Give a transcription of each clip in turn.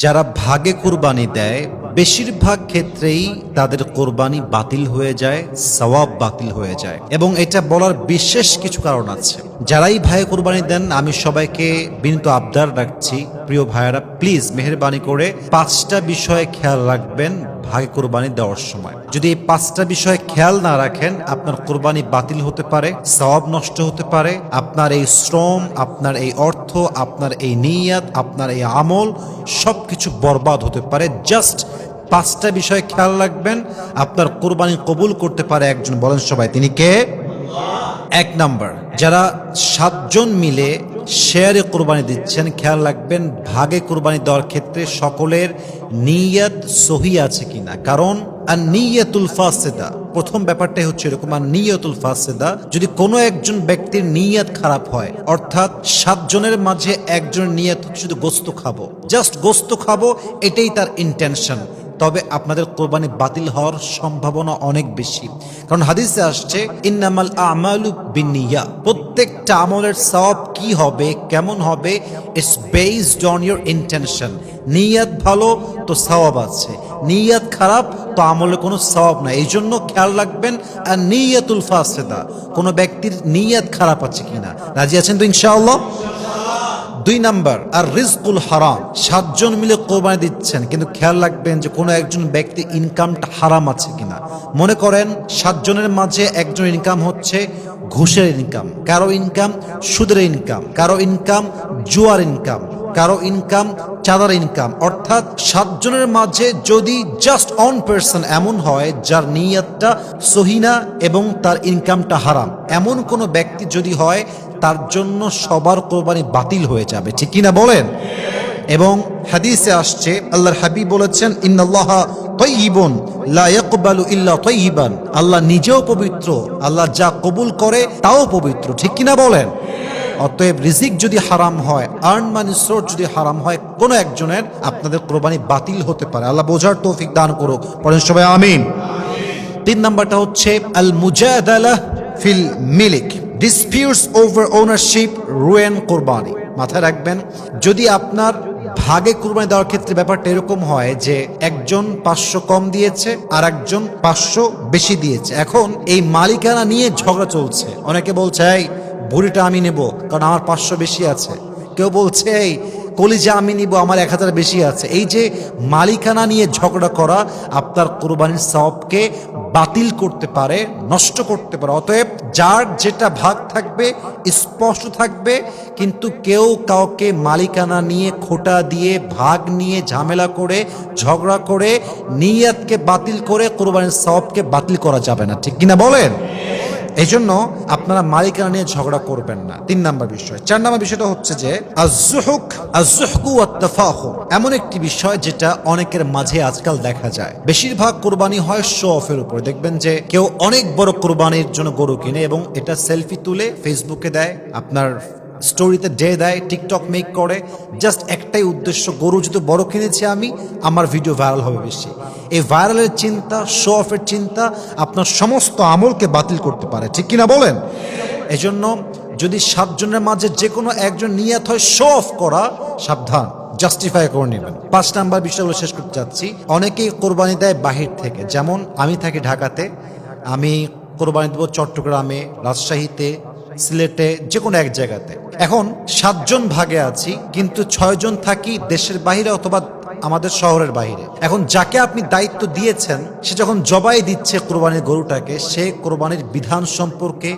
যারা ভাগে কুরবানি দেয় বেশিরভাগ ক্ষেত্রেই তাদের কোরবানি বাতিল হয়ে যায়, সওয়াব বাতিল হয়ে যায়। এবং এটা বলার বিশেষ কিছু কারণ আছে। যারাই ভাগে কুরবানি দেন আমি সবাইকে বিনীত আবদার রাখছি, প্রিয় ভাইয়েরা প্লিজ মেহেরবানি করে 5টা বিষয়ে খেয়াল রাখবেন ভাগে কুরবানি দেওয়ার সময়। যদি এই 5টা বিষয়ে খেয়াল না রাখেন আপনার কুরবানি বাতিল হতে পারে, সওয়াব নষ্ট হতে পারে, আপনার এই শ্রম, আপনার এই অর্থ, আপনার এই নিয়াত, আপনার এই আমল সবকিছু বরবাদ হতে পারে। জাস্ট 5টা বিষয়ে খেয়াল রাখবেন, আপনার কুরবানি কবুল করতে পারে একজন। বলেন সবাই, তিনি কে? 1 নাম্বার, যারা 7 জন মিলে শেয়ারে কুরবানি দিচ্ছেন, খেয়াল রাখবেন ভাগে কুরবানি দেওয়ার ক্ষেত্রে সকলের নিয়ত সহি আছে কিনা। কারণ আর নিয়তুল ফাসিদা, প্রথম ব্যাপারটাই হচ্ছে এরকম, আর নিয়তুল ফাসিদা, যদি কোনো একজন ব্যক্তির নিয়ত খারাপ হয়, অর্থাৎ 7 জনের মাঝে একজনের নিয়ত হচ্ছে শুধু গোস্ত খাবো, জাস্ট গোস্ত খাবো, এটাই তার ইন্টেনশন, তবে আপনাদের কোরবানি বাতিল হওয়ার সম্ভাবনা অনেক বেশি। কারণ হাদিসে আসছে ইন্নামাল আমালু বিন্নিয়া, প্রত্যেকটা আমলের সওয়াব কি হবে, কেমন হবে, it's based on your intention. নিয়ত ভালো তো সওয়াব আছে, নিয়ত খারাপ তো আমলে কোনো সওয়াব নাই। এই জন্য খেয়াল রাখবেন আর নিয়তুল ফাসিদা, কোনো ব্যক্তির নিয়ত খারাপ আছে কিনা। রাজি আছেন তো ইনশাআল্লাহ? 2 নাম্বার, আর রিজকুল হারাম, 7 জন মিলে কোরবানি দিচ্ছেন কিন্তু খেয়াল রাখবেন যে কোনো একজন ব্যক্তির ইনকামটা হারাম আছে কিনা। মনে করেন 7 জনের মাঝে একজন ইনকাম হচ্ছে ঘুষের ইনকাম, কারো ইনকাম সুদের ইনকাম, কারো ইনকাম জুয়ার ইনকাম, কারো ইনকাম চাঁদার ইনকাম। অর্থাৎ 7 জনের মাঝে যদি জাস্ট 1 পার্সন এমন হয় যার নিয়তটা সহি না এবং তার ইনকামটা হারাম, এমন কোন ব্যক্তি যদি হয়, তার জন্য সবার কোরবানি বাতিল হয়ে যাবে, ঠিক কিনা বলেন? এবং হাদিসে আসছে আল্লাহর হাবিব বলেছেন ইন্নাল্লাহা তাইয়িবুন লা ইয়াকবালু ইল্লা তাইয়িবান, আল্লাহ নিজেও পবিত্র, আল্লাহ যা কবুল করে তাও পবিত্র, ঠিক কিনা বলেন? অতএব রিজিক যদি হারাম হয়, আর্ন মানি সোর্স যদি হারাম হয় কোন একজনের, আপনাদের কোরবানি বাতিল হতে পারে। আল্লাহ বোঝার তৌফিক দান করুক, পড়েন সবাই আমিন। 3 নাম্বারটা হচ্ছে আল মুজাদালা ফিল মিলিক, ডিসপিউটস ওভার ওনারশিপ রুয়েন কোরবানি। মাথায় রাখবেন, যদি আপনার ভাগে কুরবানি দেওয়ার ক্ষেত্রে ব্যাপারটা এরকম হয় যে একজন 500 কম দিয়েছে আর একজন 500 বেশি দিয়েছে, এখন এই মালিকানা নিয়ে ঝগড়া চলছে। অনেকে বলছে এই ভুড়িটা আমি নেব কারণ আমার 500 বেশি আছে, কেউ বলছে এই কলিজা আমি নিব আমার 1000 বেশি আছে। এই যে মালিকানা নিয়ে ঝগড়া করা আপনার কুরবানির সওয়াবকে বাতিল করতে পারে, নষ্ট করতে পারে। অতএব যার যেটা ভাগ থাকবে স্পষ্ট থাকবে, কিন্তু কেউ কাউকে মালিকানা নিয়ে খোটা দিয়ে, ভাগ নিয়ে ঝামেলা করে, ঝগড়া করে, নিয়তকে বাতিল করে কুরবানির সওয়াবকে বাতিল করা যাবে না, ঠিক কিনা বলেন? এই জন্য আপনারা মালিকানা নিয়ে ঝগড়া করবেন না। 3 নাম্বার বিষয়। 4 নাম্বার বিষয়টা হচ্ছে যে আজ-যুহকু ওয়াত-তাফাখুর, এমন একটি বিষয় যেটা অনেকের মাঝে আজকাল দেখা যায়। বেশিরভাগ কুরবানি হয় শো অফের উপর। দেখবেন যে কেউ অনেক বড় কুরবানির জন্য গরু কিনে এবং এটা সেলফি তুলে ফেসবুকে দেয়, আপনার স্টোরিতে দেয়, টিকটক মেক করে, জাস্ট একটাই উদ্দেশ্য, গরু যদি বড় কিনেছি আমি, আমার ভিডিও ভাইরাল হবে বেশি। এই ভাইরালের চিন্তা, শো অফের চিন্তা আপনার সমস্ত আমলকে বাতিল করতে পারে, ঠিক কিনা বলেন? এজন্য যদি 7 জনের মাঝে যে কোনো একজন নিয়ত হয় শো অফ করা, সাবধান, জাস্টিফাই করে নেবেন। 5 নাম্বার বিষয়গুলো শেষ করতে যাচ্ছি। অনেকেই কোরবানি দেয় বাহির থেকে, যেমন আমি থাকি ঢাকাতে, আমি কোরবানি দেব চট্টগ্রামে, রাজশাহীতে, সিলেটে, যে কোনো এক জায়গাতে। এখন 7 জন ভাগে আছি কিন্তু 6 জন থাকি দেশের বাইরে অথবা আমাদের শহরের বাইরে। এখন যাকে আপনি দায়িত্ব দিয়েছেন সে যখন জবাই দিচ্ছে কোরবানির গরুটাকে, সে কোরবানির বিধান সম্পর্কে,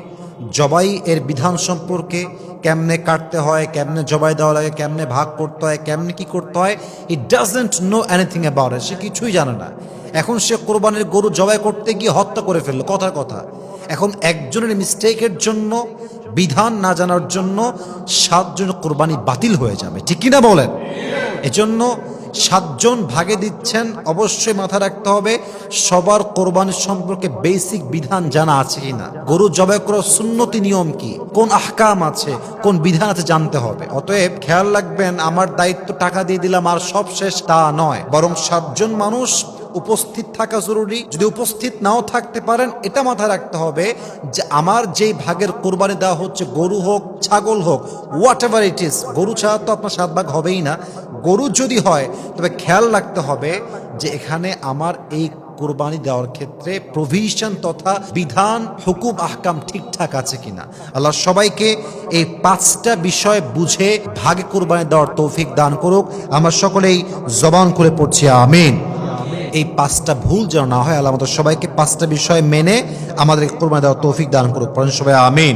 জবাই এর বিধান সম্পর্কে, কেমনে কাটতে হয়, কেমনে জবাই দেওয়া লাগে, কেমনে ভাগ করতে হয়, কেমনে কি করতে হয়, it doesn't know anything about it, সে কিছুই জানে না। এখন সে কোরবানির গরু জবাই করতে গিয়ে হত্যা করে ফেললো, কথার কথা। এখন একজনের মিস্টেকের জন্য, বিধান না জানার জন্য 7 জন কোরবানি বাতিল হয়ে যাবে, ঠিক কিনা বলেন? এজন্য 7 জন ভাগে দিচ্ছেন, অবশ্যই মাথায় রাখতে হবে সবার কোরবানির সম্পর্কে বেসিক বিধান জানা আছে কিনা, গরু জবাই করার সুন্নতি নিয়ম কি, কোন আহকাম আছে, কোন বিধান আছে জানতে হবে। অতএব খেয়াল রাখবেন, আমার দায়িত্ব টাকা দিয়ে দিলাম আর সব শেষ, তা নয়, বরং 7 জন মানুষ উপস্থিত থাকা জরুরি। যদি উপস্থিত নাও থাকতে পারেন, এটা মাথায় রাখতে হবে যে আমার যেই ভাগের কোরবানি দেওয়া হচ্ছে, গরু হোক ছাগল হোক, হোয়াট এভার ইট ইজ, গরু ছাড়া তো আপনার 7 ভাগ হবেই না। গরু যদি হয় তবে খেয়াল রাখতে হবে যে এখানে আমার এই কোরবানি দেওয়ার ক্ষেত্রে প্রভিশন তথা বিধান, হুকুম, আহকাম ঠিকঠাক আছে কিনা। আল্লাহ সবাইকে এই 5টা বিষয় বুঝে ভাগে কোরবানি দেওয়ার তৌফিক দান করুক। আমরা সকলেই জবান করে পড়ছি আমিন। এই 5টা ভুল যেন না হয়, আল্লাহ আমাদের সবাইকে 5টা বিষয় মেনে আমাদের কোরবানি দেওয়ার তৌফিক দান করুক। পড়েন সবাই আমিন।